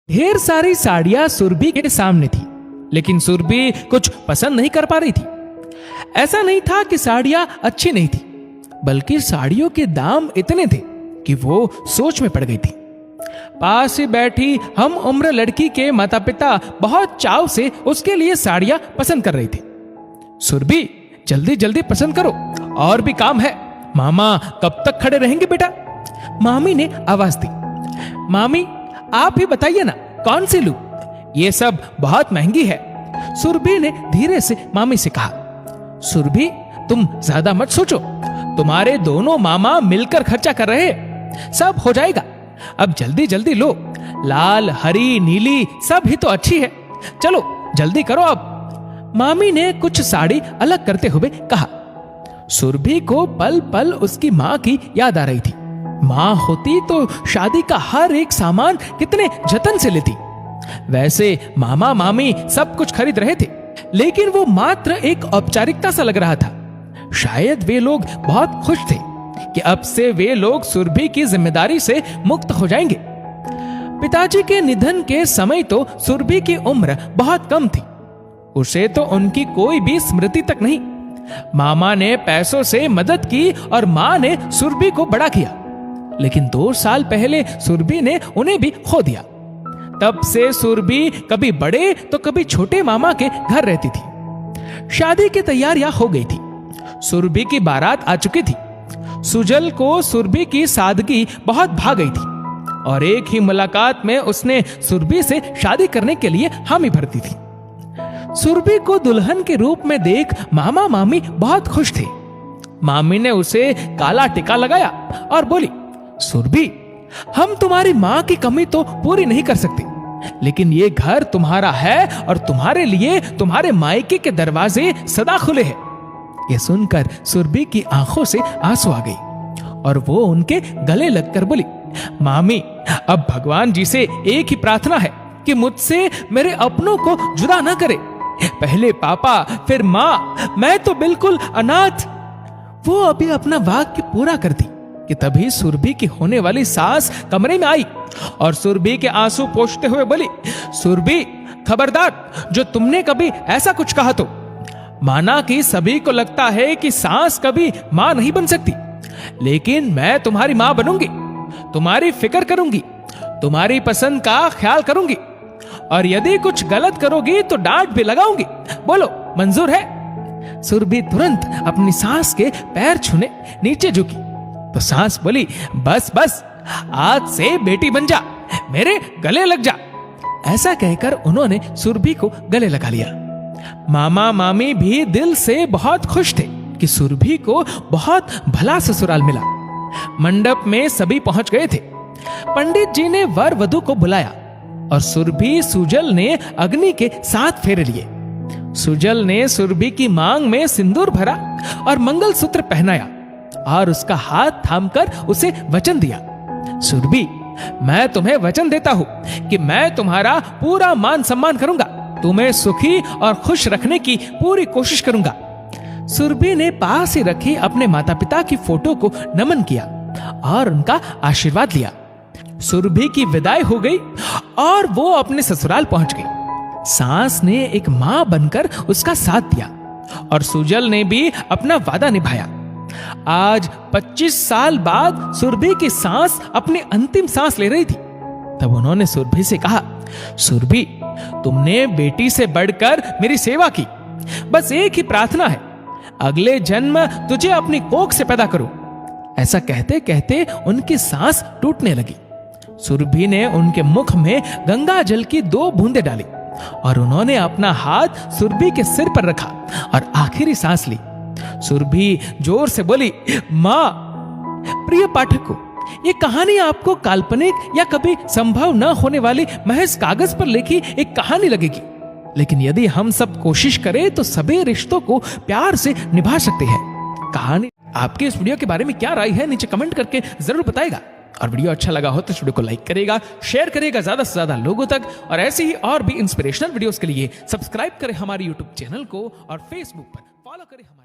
ढेर सारी साड़ियां सुरभि के सामने थी, लेकिन सुरभि कुछ पसंद नहीं कर पा रही थी। ऐसा नहीं था कि साड़ियां अच्छी नहीं थी, बल्कि साड़ियों के दाम इतने थे कि वो सोच में पड़ गई थी। पास ही बैठी हम उम्र लड़की के माता पिता बहुत चाव से उसके लिए साड़ियां पसंद कर रहे थे। सुरभि, जल्दी जल्दी पसंद करो, और भी काम है। मामा कब तक खड़े रहेंगे बेटा? मामी ने आवाज दी। मामी, आप ही बताइए ना, कौन सी लूं? ये सब बहुत महंगी है, सुरभि ने धीरे से मामी से कहा। सुरभि, तुम ज्यादा मत सोचो, तुम्हारे दोनों मामा मिलकर खर्चा कर रहे हैं, सब हो जाएगा। अब जल्दी जल्दी लो, लाल, हरी, नीली सब ही तो अच्छी है, चलो जल्दी करो अब। मामी ने कुछ साड़ी अलग करते हुए कहा। सुरभि को पल पल उसकी माँ की याद आ रही थी। माँ होती तो शादी का हर एक सामान कितने जतन से लेती। वैसे मामा मामी सब कुछ खरीद रहे थे, लेकिन वो मात्र एक औपचारिकता सा लग रहा था। शायद वे लोग बहुत खुश थे कि अब से वे लोग सुरभि की जिम्मेदारी से मुक्त हो जाएंगे। पिताजी के निधन के समय तो सुरभि की उम्र बहुत कम थी, उसे तो उनकी कोई भी स्मृति तक नहीं। मामा ने पैसों से मदद की और माँ ने सुरभि को बड़ा किया, लेकिन 2 साल पहले सुरभि ने उन्हें भी खो दिया। तब से सुरभि कभी बड़े तो कभी छोटे मामा के घर रहती थी। शादी की तैयारियां हो गई थी, सुरभि की बारात आ चुकी थी। सुजल को सुरभि की सादगी बहुत भा गई थी और एक ही मुलाकात में उसने सुरभि से शादी करने के लिए हामी भर दी थी। सुरभि को दुल्हन के रूप में देख मामा मामी बहुत खुश थे। मामी ने उसे काला टिका लगाया और बोली, सुरभि, हम तुम्हारी माँ की कमी तो पूरी नहीं कर सकते, लेकिन ये घर तुम्हारा है और तुम्हारे लिए तुम्हारे मायके के दरवाजे सदा खुले हैं। ये सुनकर सुरभि की आंखों से आंसू आ गई और वो उनके गले लगकर बोली, मामी, अब भगवान जी से एक ही प्रार्थना है कि मुझसे मेरे अपनों को जुदा ना करे। पहले पापा, फिर माँ, मैं तो बिल्कुल अनाथ। वो अभी अपना वाक्य पूरा कर दी कि तभी सुरभि की होने वाली सास कमरे में आई और सुरभि के आंसू पोंछते हुए बोली, सुरभि, खबरदार, जो तुमने कभी ऐसा कुछ कहा तो। माना कि सभी को लगता है कि सास कभी मां नहीं बन सकती, लेकिन मैं तुम्हारी मां बनूंगी, तुम्हारी फिक्र करूंगी, तुम्हारी पसंद का ख्याल करूंगी, और यदि कुछ गलत करोगी तो डांट भी लगाऊंगी। बोलो, मंजूर है? सुरभि तुरंत अपनी सास के पैर छूने नीचे झुकी तो सास बोली, बस बस, आज से बेटी बन जा, मेरे गले लग जा। ऐसा कहकर उन्होंने सुरभि को गले लगा लिया। मामा मामी भी दिल से बहुत खुश थे कि सुरभि को बहुत भला ससुराल मिला। मंडप में सभी पहुंच गए थे। पंडित जी ने वर वधू को बुलाया और सुरभि सुजल ने अग्नि के 7 फेरे लिए। सुजल ने सुरभि की मांग में सिंदूर भरा और मंगलसूत्र पहनाया और उसका हाथ थामकर उसे वचन दिया, सुरभि, मैं तुम्हें वचन देता हूं कि मैं तुम्हारा पूरा मान सम्मान करूंगा, तुम्हें सुखी और खुश रखने की पूरी कोशिश करूंगा। सुरभि ने पास ही रखी अपने माता पिता की फोटो को नमन किया और उनका आशीर्वाद लिया। सुरभि की विदाई हो गई और वो अपने ससुराल पहुंच गई। सास ने एक मां बनकर उसका साथ दिया और सुजल ने भी अपना वादा निभाया। आज 25 साल बाद सुरभि की सांस अपनी अंतिम सांस ले रही थी। तब उन्होंने सुरभि से कहा, सुरभि, तुमने बेटी से बढ़कर मेरी सेवा की, बस एक ही प्रार्थना है, अगले जन्म तुझे अपनी कोख से पैदा करूं। ऐसा कहते कहते उनकी सांस टूटने लगी। सुरभि ने उनके मुख में गंगा जल की 2 बूंदें डाली और उन्होंने अपना हाथ सुरभि के सिर पर रखा और आखिरी सांस ली। सुरभि जोर से बोली, मां। प्रिय पाठकों, ये कहानी आपको काल्पनिक या कभी संभव न होने वाली महज कागज पर लिखी एक कहानी लगेगी, लेकिन यदि हम सब कोशिश करें तो सभी रिश्तों को प्यार से निभा सकते हैं। कहानी आपके इस वीडियो के बारे में क्या राय है, नीचे कमेंट करके जरूर बताएगा। और वीडियो अच्छा लगा हो तो इस वीडियो को लाइक करेगा, शेयर करेगा ज्यादा से ज्यादा लोगों तक, और ऐसे ही और भी इंस्पिरेशनल वीडियोस के लिए सब्सक्राइब करें हमारे यूट्यूब चैनल को और फेसबुक पर फॉलो करें हमारे